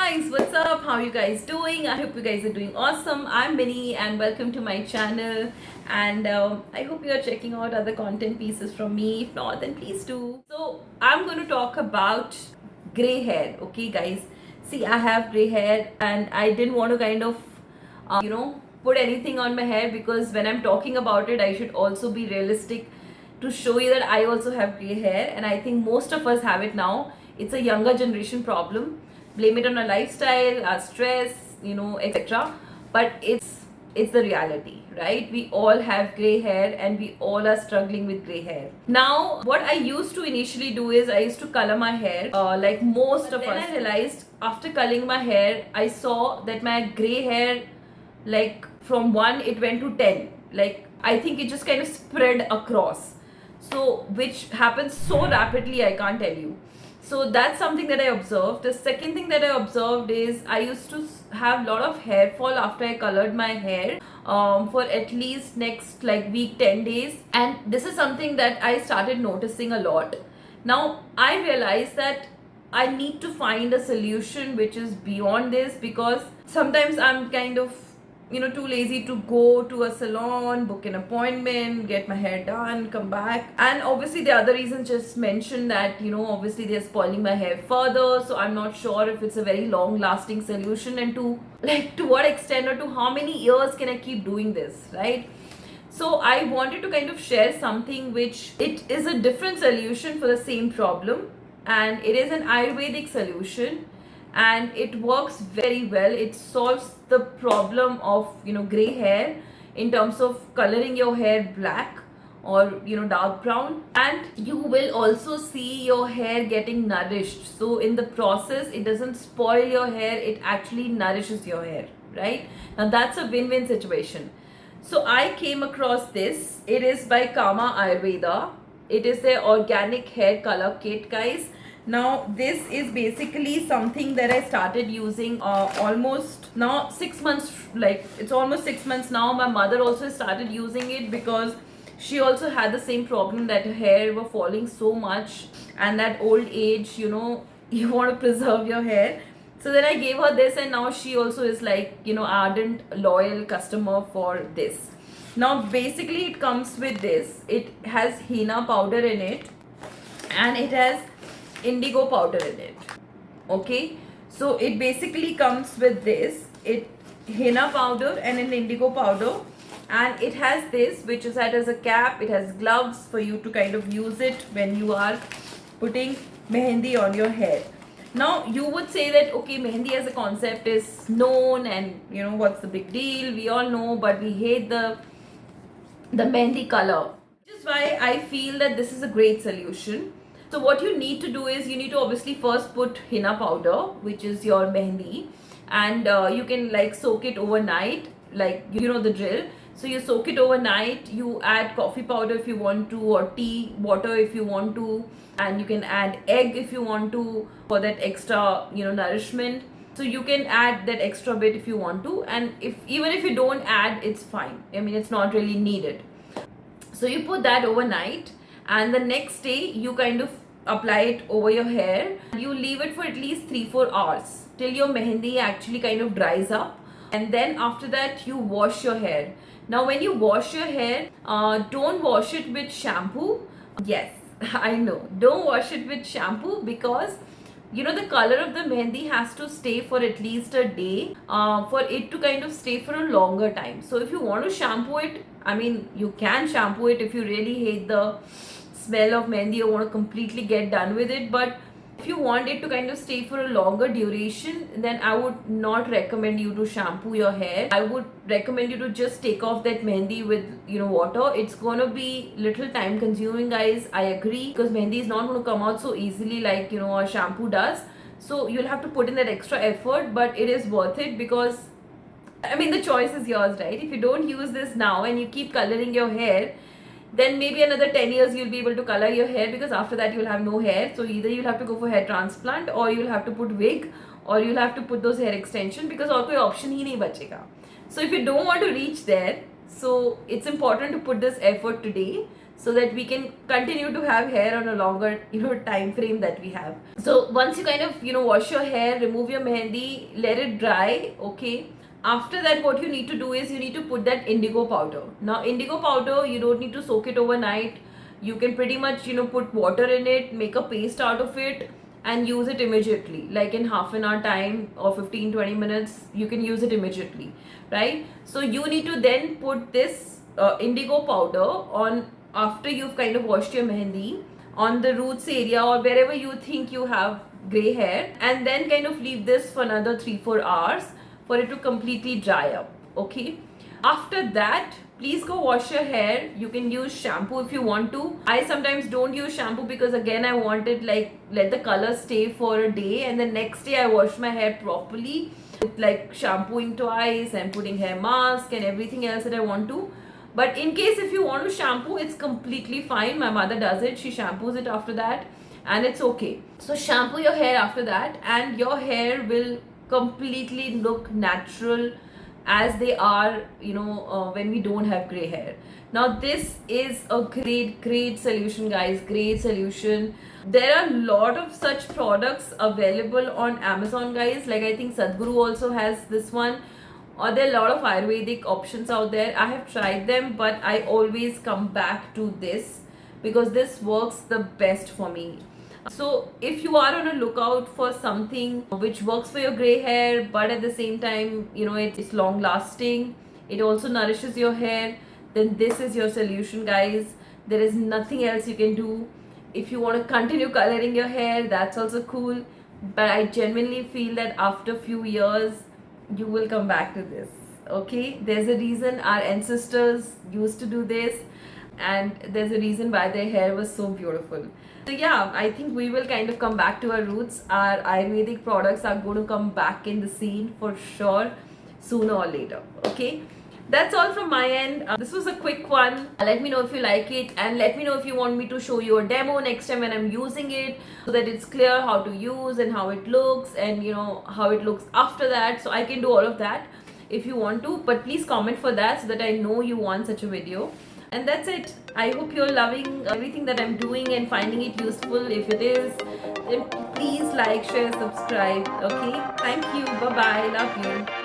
guys, what's up? How you guys doing? I hope you guys are doing awesome. I'm Minnie and welcome to my channel, and I hope you are checking out other content pieces from me. If not, then please do. So I'm going to talk about gray hair. Okay guys, see, I have gray hair and I didn't want to kind of put anything on my hair, because when I'm talking about it I should also be realistic to show you that I also have gray hair, and I think most of us have it now. It's a younger generation problem. Blame it on our lifestyle, our stress, etc. But it's the reality, right? We all have gray hair and we all are struggling with gray hair. Now, what I used to initially do is I used to color my hair, like most of us. Then I realized after coloring my hair, I saw that my gray hair, like from 1 it went to 10. Like I think it just kind of spread across. So which happens so rapidly, I can't tell you. So that's something that I observed. The second thing that I observed is I used to have a lot of hair fall after I colored my hair for at least next like week, 10 days. And this is something that I started noticing a lot. Now I realized that I need to find a solution which is beyond this, because sometimes I'm kind of too lazy to go to a salon, book an appointment, get my hair done, come back. And obviously the other reason just mentioned that obviously they're spoiling my hair further, so I'm not sure if it's a very long lasting solution, and to what extent or to how many years can I keep doing this, right? So I wanted to kind of share something which it is a different solution for the same problem, and it is an Ayurvedic solution, and it works very well. It solves the problem of gray hair in terms of coloring your hair black or dark brown, and you will also see your hair getting nourished. So in the process it doesn't spoil your hair, it actually nourishes your hair, right? Now that's a win-win situation. So I came across this. It is by Kama Ayurveda. It is their organic hair color kit, guys. Now this is basically something that I started using almost now 6 months, like it's almost 6 months now. My mother also started using it because she also had the same problem, that her hair were falling so much, and that old age, you want to preserve your hair. So then I gave her this, and now she also is like ardent loyal customer for this. Now basically it comes with this. It has henna powder in it, and it has indigo powder in it. Okay, so it basically comes with this, it henna powder and an indigo powder, and it has this which is that as a cap. It has gloves for you to kind of use it when you are putting mehendi on your hair. Now you would say that okay, mehendi as a concept is known, and what's the big deal, we all know, but we hate the mehendi color, which is why I feel that this is a great solution. So what you need to do is you need to obviously first put henna powder, which is your mehendi, and you can like soak it overnight, like the drill. So you soak it overnight, you add coffee powder if you want to, or tea water if you want to, and you can add egg if you want to for that extra nourishment. So you can add that extra bit if you want to, and even if you don't add, it's fine. I mean, it's not really needed. So you put that overnight, and the next day you kind of apply it over your hair. You leave it for at least 3-4 hours till your mehendi actually kind of dries up, and then after that you wash your hair. Now when you wash your hair, don't wash it with shampoo. Yes, I know, don't wash it with shampoo, because the color of the mehendi has to stay for at least a day for it to kind of stay for a longer time. So if you want to shampoo it, I mean, you can shampoo it if you really hate the smell of mehendi or want to completely get done with it. But if you want it to kind of stay for a longer duration, then I would not recommend you to shampoo your hair. I would recommend you to just take off that mehendi with water. It's gonna be little time consuming, guys, I agree, because mehendi is not going to come out so easily like a shampoo does. So you'll have to put in that extra effort, but it is worth it, because I mean, the choice is yours, right? If you don't use this now and you keep coloring your hair, then maybe another 10 years you'll be able to color your hair, because after that you'll have no hair. So either you'll have to go for hair transplant, or you'll have to put wig, or you'll have to put those hair extension, because और कोई option ही नहीं बचेगा. So if you don't want to reach there, so it's important to put this effort today. so that we can continue to have hair on a longer time frame that we have. So once you kind of wash your hair, remove your mehendi, let it dry. Okay, after that what you need to do is you need to put that indigo powder. Now indigo powder, you don't need to soak it overnight. You can pretty much put water in it, make a paste out of it, and use it immediately, like in half an hour time or 15-20 minutes. You can use it immediately, right? So you need to then put this indigo powder on after you've kind of washed your mehendi on the roots area or wherever you think you have gray hair, and then kind of leave this for another 3-4 hours for it to completely dry up. Okay, after that, please go wash your hair. You can use shampoo if you want to. I sometimes don't use shampoo because again I want it like let the color stay for a day, and the next day I wash my hair properly with like shampooing twice and putting hair mask and everything else that I want to. But in case if you want to shampoo, it's completely fine. My mother does it. She shampoos it after that and it's okay. So shampoo your hair after that and your hair will completely look natural as they are when we don't have gray hair. Now this is a great solution, guys. Great solution. There are a lot of such products available on Amazon, guys. Like I think Sadhguru also has this one, or there are a lot of Ayurvedic options out there. I have tried them, but I always come back to this because this works the best for me. So if you are on a lookout for something which works for your gray hair, but at the same time it's long lasting, it also nourishes your hair, then this is your solution, guys. There is nothing else you can do. If you want to continue coloring your hair, that's also cool, but I genuinely feel that after few years you will come back to this. Okay, there's a reason our ancestors used to do this, and there's a reason why their hair was so beautiful. So yeah, I think we will kind of come back to our roots. Our Ayurvedic products are going to come back in the scene for sure sooner or later. Okay, that's all from my end. This was a quick one. Let me know if you like it, and let me know if you want me to show you a demo next time when I'm using it, so that it's clear how to use and how it looks, and how it looks after that. So I can do all of that if you want to, but please comment for that so that I know you want such a video. And that's it. I hope you're loving everything that I'm doing and finding it useful. If it is, then please like, share, subscribe. Okay, thank you. Bye bye. Love you.